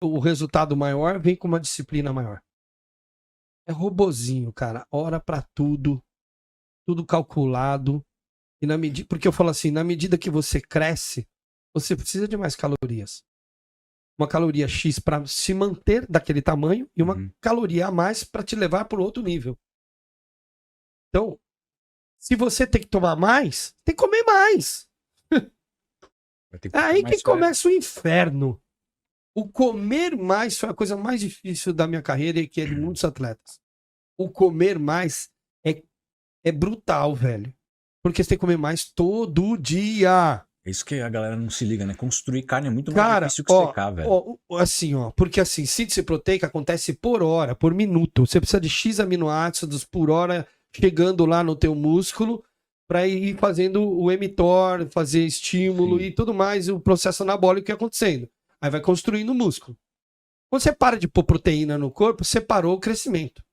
o resultado maior vem com uma disciplina maior. É robozinho, cara. Hora pra tudo. Tudo calculado. E na medida, porque eu falo assim, na medida que você cresce, você precisa de mais calorias. Uma caloria X para se manter daquele tamanho e uma caloria a mais para te levar para outro nível. Então, se você tem que tomar mais, tem que comer mais. É aí que começa o inferno. O comer mais foi a coisa mais difícil da minha carreira e que é de muitos atletas. O comer mais é brutal, velho. Porque você tem que comer mais todo dia. É isso que a galera não se liga, né? Construir carne é muito mais difícil que secar, velho. Porque assim, síntese proteica acontece por hora, por minuto. Você precisa de X aminoácidos por hora chegando lá no teu músculo para ir fazendo o mTOR, fazer estímulo e tudo mais, o processo anabólico que é acontecendo. Aí vai construindo o músculo. Quando você para de pôr proteína no corpo, você parou o crescimento.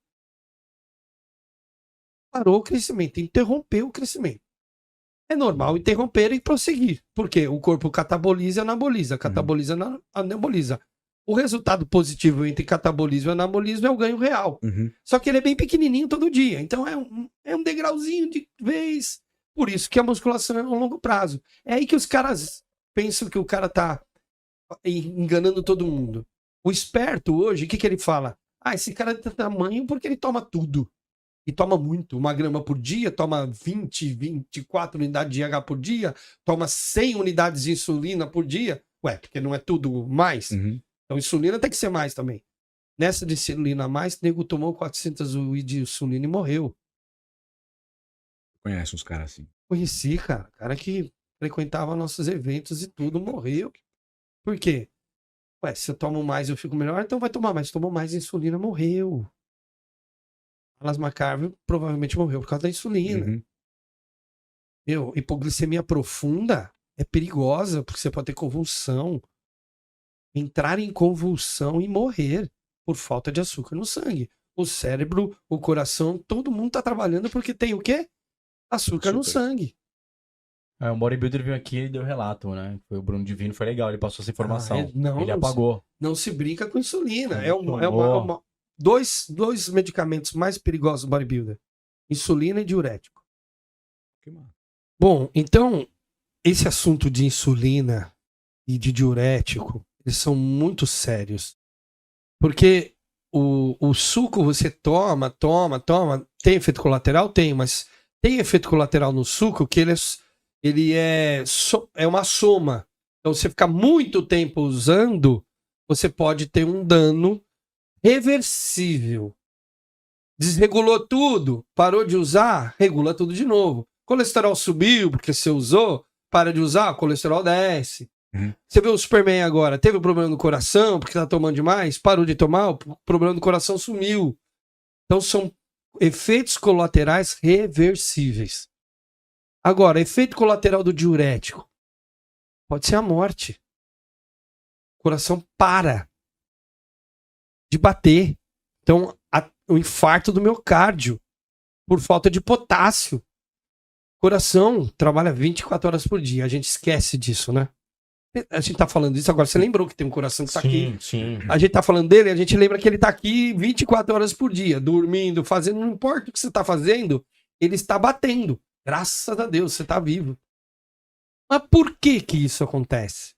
Parou o crescimento, interrompeu o crescimento. É normal interromper e prosseguir. Porque o corpo cataboliza e anaboliza. Cataboliza e anaboliza. O resultado positivo entre catabolismo e anabolismo é o ganho real. Só que ele é bem pequenininho todo dia. Então é um degrauzinho de vez. Por isso que a musculação é a longo prazo. É aí que os caras pensam que o cara tá enganando todo mundo. O esperto hoje, o que ele fala? Esse cara tem tamanho porque ele toma tudo. E toma muito, 1 grama por dia, toma 20, 24 unidades de IH por dia, toma 100 unidades de insulina por dia. Ué, porque não é tudo mais? Então insulina tem que ser mais também. Nessa de insulina a mais, o nego tomou 400 UI de insulina e morreu. Conhece uns caras assim? Conheci, cara. Cara que frequentava nossos eventos e tudo, morreu. Por quê? Ué, se eu tomo mais eu fico melhor, então vai tomar mais. Tomou mais insulina, morreu. Alas McCarvey provavelmente morreu por causa da insulina. Hipoglicemia profunda é perigosa, porque você pode ter convulsão. Entrar em convulsão e morrer por falta de açúcar no sangue. O cérebro, o coração, todo mundo tá trabalhando porque tem o quê? Açúcar no sangue. O bodybuilder veio aqui e deu relato, né? Foi o Bruno Divino, foi legal, ele passou essa informação. Ele não apagou. Não se brinca com insulina. Dois medicamentos mais perigosos do bodybuilder. Insulina e diurético. Bom, então, esse assunto de insulina e de diurético, eles são muito sérios. Porque o suco você toma, tem efeito colateral? Tem, mas tem efeito colateral no suco que ele é uma soma. Então, você ficar muito tempo usando, você pode ter um dano reversível. Desregulou tudo, parou de usar, regula tudo de novo. Colesterol subiu porque você usou, para de usar, colesterol desce. Você vê o Superman agora, teve um problema no coração porque tá tomando demais, parou de tomar, o problema do coração sumiu. Então são efeitos colaterais reversíveis. Agora, efeito colateral do diurético pode ser a morte. O coração para de bater. Então, o infarto do miocárdio por falta de potássio. O coração trabalha 24 horas por dia. A gente esquece disso, né? A gente tá falando disso agora. Você lembrou que tem um coração que tá aqui? Sim. A gente tá falando dele, a gente lembra que ele tá aqui 24 horas por dia, dormindo, fazendo, não importa o que você tá fazendo, ele está batendo. Graças a Deus, você tá vivo. Mas por que que isso acontece?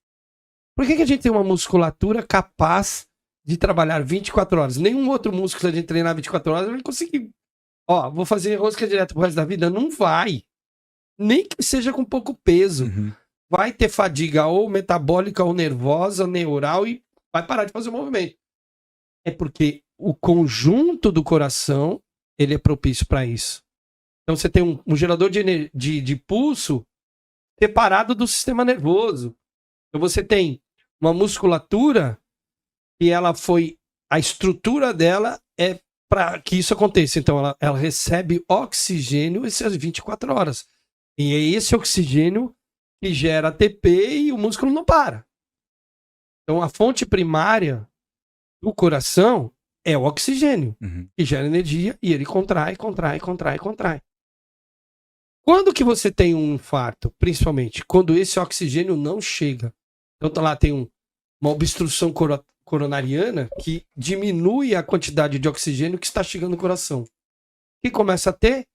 Por que que a gente tem uma musculatura capaz de trabalhar 24 horas? Nenhum outro músculo, se a gente treinar 24 horas, vai conseguir. Vou fazer rosca direto pro resto da vida? Não vai. Nem que seja com pouco peso. Vai ter fadiga ou metabólica, ou nervosa, neural, e vai parar de fazer o movimento. É porque o conjunto do coração, ele é propício para isso. Então você tem um gerador de pulso separado do sistema nervoso. Então você tem uma musculatura que a estrutura dela é para que isso aconteça. Então ela recebe oxigênio essas 24 horas. E é esse oxigênio que gera ATP e o músculo não para. Então a fonte primária do coração é o oxigênio, que gera energia e ele contrai. Quando que você tem um infarto? Principalmente quando esse oxigênio não chega. Então tá lá, tem uma obstrução coronariana que diminui a quantidade de oxigênio que está chegando no coração. E começa a ter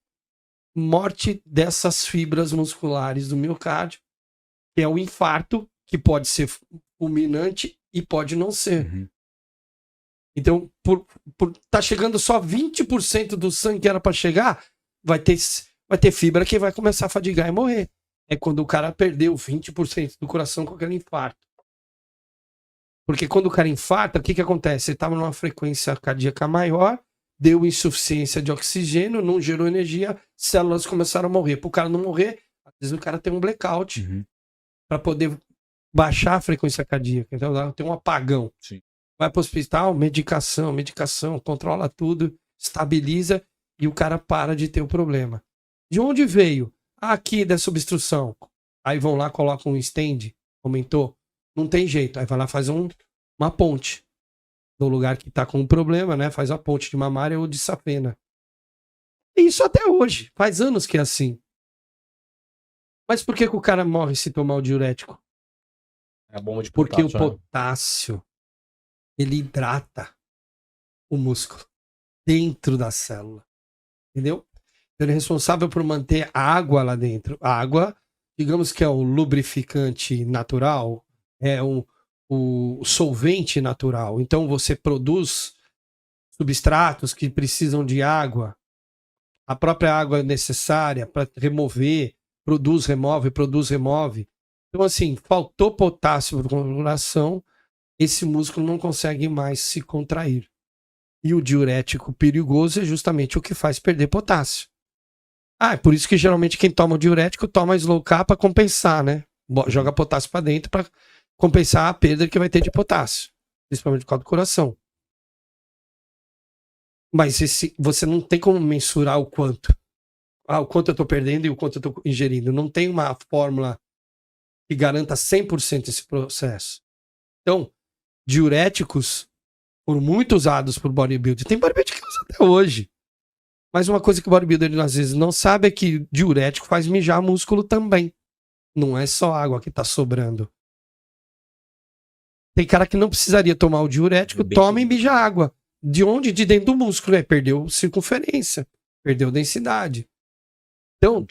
morte dessas fibras musculares do miocárdio, que é o infarto, que pode ser fulminante e pode não ser. Uhum. Então, por tá chegando só 20% do sangue que era para chegar, vai ter fibra que vai começar a fadigar e morrer. É quando o cara perdeu 20% do coração com aquele infarto. Porque quando o cara infarta, o que acontece? Ele estava numa frequência cardíaca maior, deu insuficiência de oxigênio, não gerou energia, células começaram a morrer. Para o cara não morrer, às vezes o cara tem um blackout para poder baixar a frequência cardíaca. Então tem um apagão. Sim. Vai para o hospital, medicação, controla tudo, estabiliza e o cara para de ter o problema. De onde veio? Aqui dessa obstrução. Aí vão lá, colocam um stent, aumentou. Não tem jeito. Aí vai lá, faz uma ponte. No lugar que tá com um problema, né? Faz a ponte de mamária ou de safena. E isso até hoje. Faz anos que é assim. Mas por que o cara morre se tomar o diurético? É a bomba de potássio. Porque o né? potássio, ele hidrata o músculo dentro da célula. Entendeu? Ele é responsável por manter a água lá dentro. A água, digamos que é o lubrificante natural, é o solvente natural. Então você produz substratos que precisam de água. A própria água é necessária para remover, produz, remove. Então assim, faltou potássio para a coagulação, esse músculo não consegue mais se contrair. E o diurético perigoso é justamente o que faz perder potássio. É por isso que geralmente quem toma o diurético toma slow carb para compensar, né? Joga potássio para dentro para compensar a perda que vai ter de potássio, principalmente por causa do coração. Mas você não tem como mensurar o quanto. O quanto eu estou perdendo e o quanto eu estou ingerindo. Não tem uma fórmula que garanta 100% esse processo. Então, diuréticos foram muito usados por bodybuilder. Tem bodybuilder que usa até hoje. Mas uma coisa que o bodybuilder às vezes não sabe é que diurético faz mijar músculo também. Não é só água que está sobrando. Tem cara que não precisaria tomar o diurético, toma e mija água. De onde? De dentro do músculo. Perdeu circunferência, perdeu densidade. Então,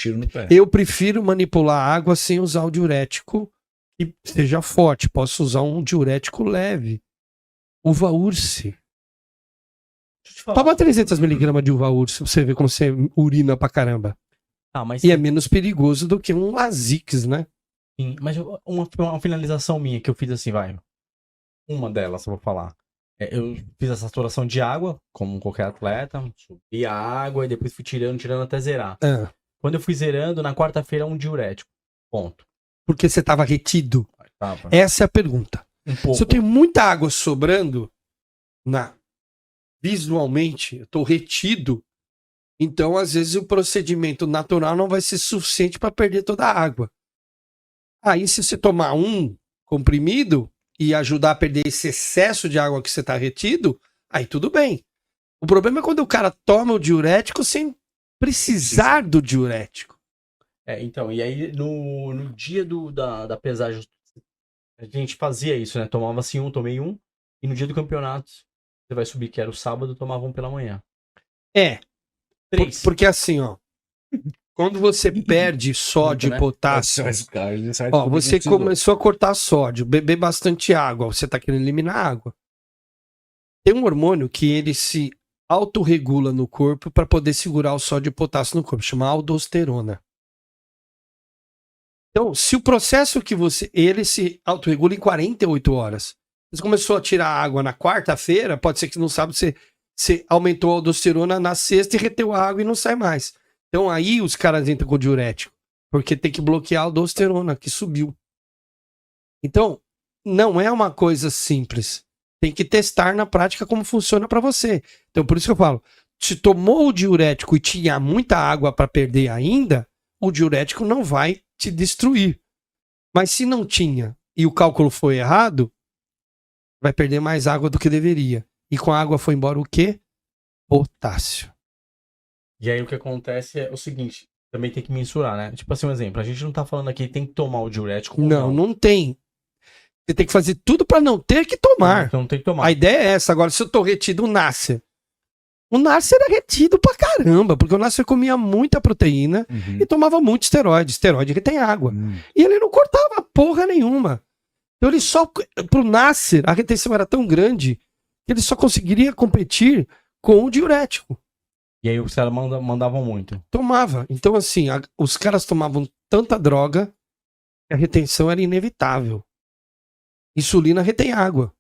eu prefiro manipular a água sem usar o diurético que seja forte. Posso usar um diurético leve. Uva urse. Toma 300 miligramas de uva urso pra você ver como você urina pra caramba. Mas e é menos perigoso do que um Lasix, né? Sim, mas uma finalização minha que eu fiz assim, vai. Uma delas, eu vou falar. Eu fiz a saturação de água, como qualquer atleta. Subi a água e depois fui tirando até zerar. Quando eu fui zerando, na quarta-feira, um diurético. Ponto. Porque você tava retido? Essa é a pergunta. Se eu tenho muita água sobrando, visualmente, eu tô retido, então às vezes o procedimento natural não vai ser suficiente para perder toda a água. Aí se você tomar um comprimido e ajudar a perder esse excesso de água que você tá retido, aí tudo bem. O problema é quando o cara toma o diurético sem precisar do diurético. Então, e aí no dia da pesagem, a gente fazia isso, né? Tomava assim tomei um, e no dia do campeonato, você vai subir, que era o sábado, tomava um pela manhã. 3. Porque assim, ó, quando você perde sódio e potássio, você começou a cortar sódio, beber bastante água, você tá querendo eliminar água. Tem um hormônio que ele se autorregula no corpo para poder segurar o sódio e potássio no corpo, chama aldosterona. Então, se o processo que ele se autorregula em 48 horas, você começou a tirar água na quarta-feira, pode ser que não sabe, você aumentou a aldosterona na sexta e reteu a água e não sai mais. Então aí os caras entram com o diurético, porque tem que bloquear a aldosterona que subiu. Então, não é uma coisa simples. Tem que testar na prática como funciona para você. Então, por isso que eu falo, se tomou o diurético e tinha muita água para perder ainda, o diurético não vai te destruir. Mas se não tinha e o cálculo foi errado, vai perder mais água do que deveria. E com a água foi embora o quê? Potássio. E aí o que acontece é o seguinte, também tem que mensurar, né? Tipo assim, um exemplo, a gente não tá falando aqui tem que tomar o diurético ou não. Não tem. Você tem que fazer tudo para não ter que tomar. Então tem que tomar. A ideia é essa. Agora, se eu tô retido, o Nasser era retido pra caramba, porque o Nasser comia muita proteína e tomava muito esteroide. Esteroide retém água. E ele não cortava porra nenhuma. Então ele só... Pro Nasser, a retenção era tão grande que ele só conseguiria competir com o diurético. E aí os caras mandavam muito. Tomava. Então, assim, os caras tomavam tanta droga que a retenção era inevitável. Insulina retém água.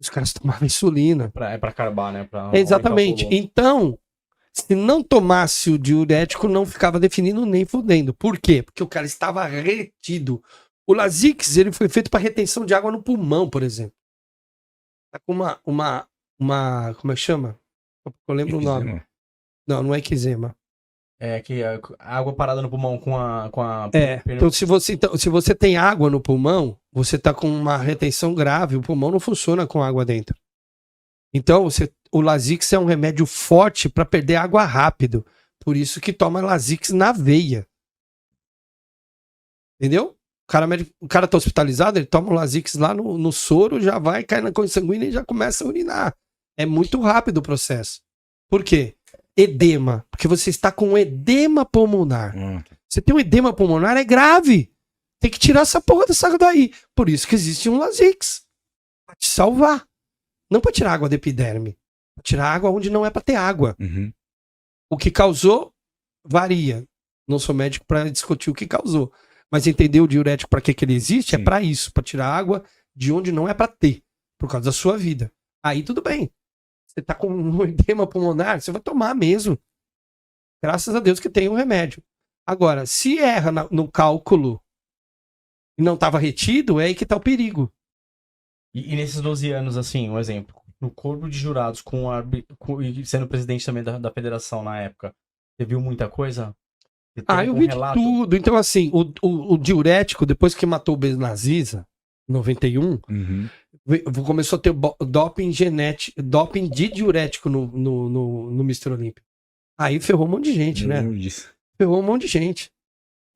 Os caras tomavam insulina. É pra carbar, né? Exatamente. Então, se não tomasse o diurético, não ficava definido nem fudendo. Por quê? Porque o cara estava retido. O Lasix, ele foi feito para retenção de água no pulmão, por exemplo. Tá com uma como é que chama? Eu lembro o nome. Não é eczema. É que a água parada no pulmão com a então se você tem água no pulmão, você tá com uma retenção grave, o pulmão não funciona com água dentro. Então, o Lasix é um remédio forte para perder água rápido. Por isso que toma Lasix na veia. Entendeu? O cara tá hospitalizado, ele toma o Lasix lá no soro, já vai, cai na corrente sanguínea e já começa a urinar. É muito rápido o processo. Por quê? Edema. Porque você está com edema pulmonar. Você tem um edema pulmonar, é grave. Tem que tirar essa porra dessa água daí. Por isso que existe um Lasix. Pra te salvar. Não pra tirar água da epiderme. Pra tirar água onde não é pra ter água. O que causou, varia. Não sou médico pra discutir o que causou. Mas entender o diurético pra que ele existe, é pra isso. Pra tirar água de onde não é pra ter. Por causa da sua vida. Aí tudo bem. Você tá com um edema pulmonar, você vai tomar mesmo. Graças a Deus que tem um remédio. Agora, se erra no cálculo e não estava retido, é aí que tá o perigo. E nesses 12 anos, assim, um exemplo. No corpo de jurados, sendo presidente também da federação na época, você viu muita coisa? Eu vi de tudo. Então, assim, o diurético, depois que matou o Benaziza, em 91... começou a ter doping genético, doping de diurético no Mr. Olímpia. Aí ferrou um monte de gente, né? Ferrou um monte de gente.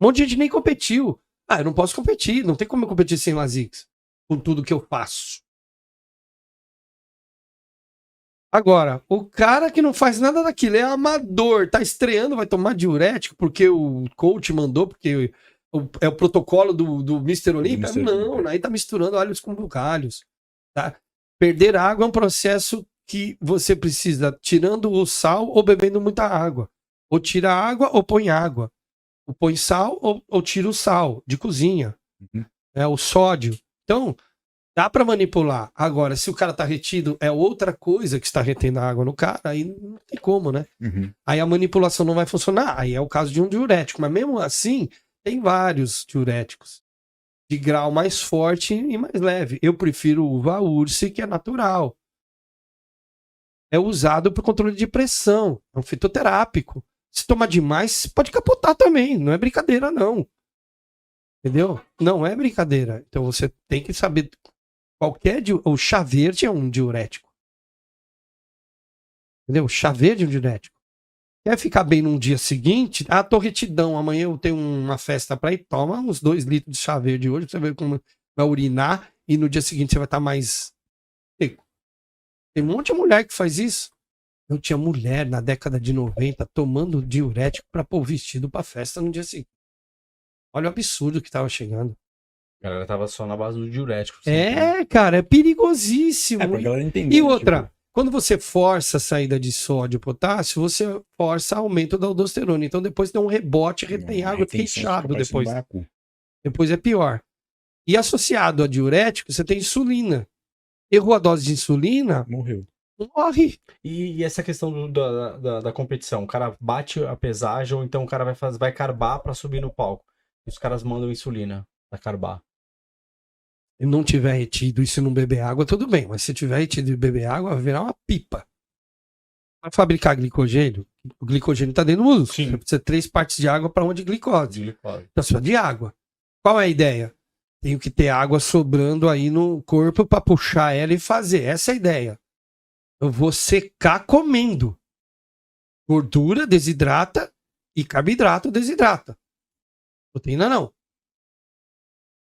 Um monte de gente nem competiu. Eu não posso competir, não tem como eu competir sem Lasix, com tudo que eu faço. Agora, o cara que não faz nada daquilo, é amador, tá estreando, vai tomar diurético porque o coach mandou, porque é o protocolo do Mr. Olímpia? Não, aí tá misturando alhos com bugalhos. Tá? Perder água é um processo que você precisa tirando o sal ou bebendo muita água. Ou tira água ou põe água. Ou põe sal ou tira o sal de cozinha. O sódio. Então, dá para manipular. Agora, se o cara tá retido, é outra coisa que está retendo a água no cara, aí não tem como, né? Aí a manipulação não vai funcionar. Aí é o caso de um diurético. Mas mesmo assim, tem vários diuréticos. De grau mais forte e mais leve. Eu prefiro o uva ursi, que é natural. É usado para controle de pressão. É um fitoterápico. Se tomar demais, pode capotar também. Não é brincadeira, não. Entendeu? Não é brincadeira. Então você tem que saber. O chá verde é um diurético. Entendeu? O chá verde é um diurético. Quer ficar bem num dia seguinte? Tô retidão. Amanhã eu tenho uma festa pra ir. Toma uns 2 litros de chá verde hoje. Pra você ver como vai urinar. E no dia seguinte você vai estar mais seco. Tem um monte de mulher que faz isso. Eu tinha mulher na década de 90 tomando diurético pra pôr o vestido pra festa no dia seguinte. Olha o absurdo que tava chegando. A galera tava só na base do diurético. Cara, é perigosíssimo. Pra galera entender. E outra... Quando você força a saída de sódio e potássio, você força aumento da aldosterona. Então depois tem um rebote, retém água, fica inchado depois. Depois é pior. E associado a diurético, você tem insulina. Errou a dose de insulina, morre. E essa questão da competição? O cara bate a pesagem ou então o cara vai carbar pra subir no palco. E os caras mandam insulina pra carbar. E não tiver retido e se não beber água, tudo bem. Mas se tiver retido e beber água, vai virar uma pipa. Para fabricar glicogênio, o glicogênio está dentro do músculo. Você precisa de 3 partes de água para 1 de glicose. Então você precisa de água. Qual é a ideia? Tenho que ter água sobrando aí no corpo para puxar ela e fazer. Essa é a ideia. Eu vou secar comendo. Gordura desidrata e carboidrato desidrata. Proteína não.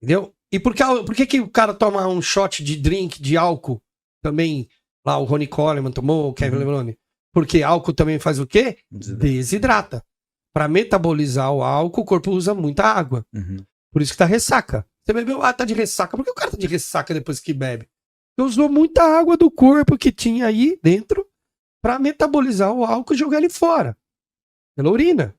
Entendeu? E por que o cara toma um shot de drink de álcool também? Lá o Ronnie Coleman tomou, o Kevin Levrone. Porque álcool também faz o quê? Desidrata. Para metabolizar o álcool, o corpo usa muita água. Por isso que tá ressaca. Você bebeu, tá de ressaca. Por que o cara tá de ressaca depois que bebe? Porque usou muita água do corpo que tinha aí dentro para metabolizar o álcool e jogar ele fora. Pela urina.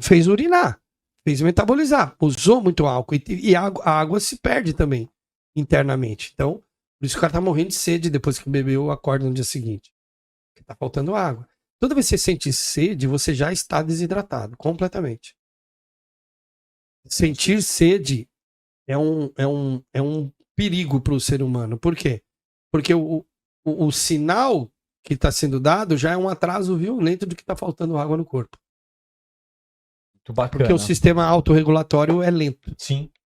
Fez urinar. Fez metabolizar. Usou muito álcool. E a água se perde também internamente. Então, por isso que o cara tá morrendo de sede depois que bebeu, acorda no dia seguinte. Porque tá faltando água. Toda vez que você sente sede, você já está desidratado. Completamente. Sentir sede é um perigo para o ser humano. Por quê? Porque o sinal que está sendo dado já é um atraso violento de que está faltando água no corpo. Muito bacana. Porque o sistema autorregulatório é lento. Sim.